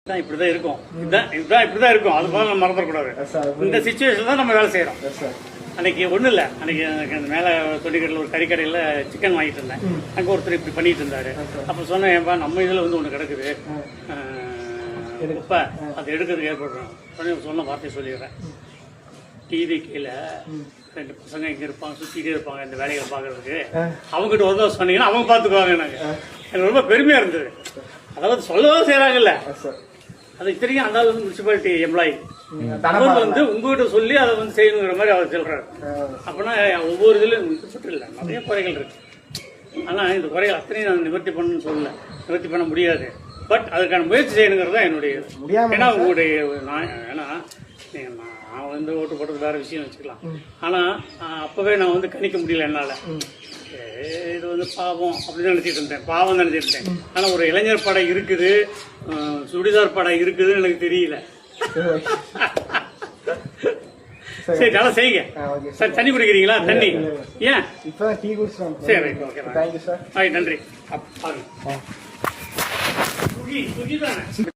இப்படிதான் இருக்கும். இப்படிதான் இருக்கும். அது போல நம்ம மறந்துடக்கூடாது. இந்த சிச்சுவேஷன் தான் நம்ம வேலை செய்யறோம். அன்னைக்கு ஒண்ணும் இல்ல, அன்னைக்கு மேல தொண்டிக்கடையில் ஒரு கறிக்கடையில சிக்கன் வாங்கிட்டு இருந்தேன். அங்க ஒருத்தர் இப்படி பண்ணிட்டு இருந்தாரு. அப்ப சொன்னேன், ஏன்பா நம்ம இதுல ஒண்ணு கிடக்குது, இப்ப அதை எடுக்கிறதுக்கு ஏற்படுறோம் சொன்ன வார்த்தையை சொல்லிடுறேன். டிவி கீழே 2 பசங்க இங்க இருப்பாங்க, சுத்திட்டே இருப்பாங்க இந்த வேலைகளை பாக்குறதுக்கு. அவங்ககிட்ட ஒரு தடவை சொன்னீங்கன்னா அவங்க பாத்துக்குவாங்க. எனக்கு ரொம்ப பெருமையா இருந்தது. அதாவது சொல்லதான் செய்யறாங்கல்ல, அது இத்தனைக்கும் அந்த முனிசிபாலிட்டி எம்ப்ளாயி அவர் உங்ககிட்ட சொல்லி அதை செய்யணுங்கிற மாதிரி அவர் சொல்றாரு. அப்படின்னா ஒவ்வொரு இதுலயும் சுற்று இல்லை, நிறைய குறைகள் இருக்கு. ஆனா இந்த குறைகள் அத்தனையும் நான் நிவர்த்தி பண்ணணும்னு சொல்லல, நிவர்த்தி பண்ண முடியாது. பட் அதுக்கான முயற்சி செய்யணுங்கிறது தான் என்னுடைய. ஏன்னா உங்களுடைய நான் ஓட்டு போட்டது வேற விஷயம் வச்சுக்கலாம். ஆனா அப்பவே நான் கணிக்க முடியல என்னால. இது பாவம் அப்படின்னு நினைச்சிட்டு இருந்தேன், பாவம் நினைச்சிட்டு இருந்தேன். ஆனா ஒரு இளைஞர் படை இருக்குது, சுடிதார் படை இருக்குதுன்னு எனக்கு தெரியல. சரி, நல்லா செய்யுங்க. சார் தண்ணி குடிக்கிறீங்களா? தண்ணி ஏன் சரி, ஓகே, நன்றி.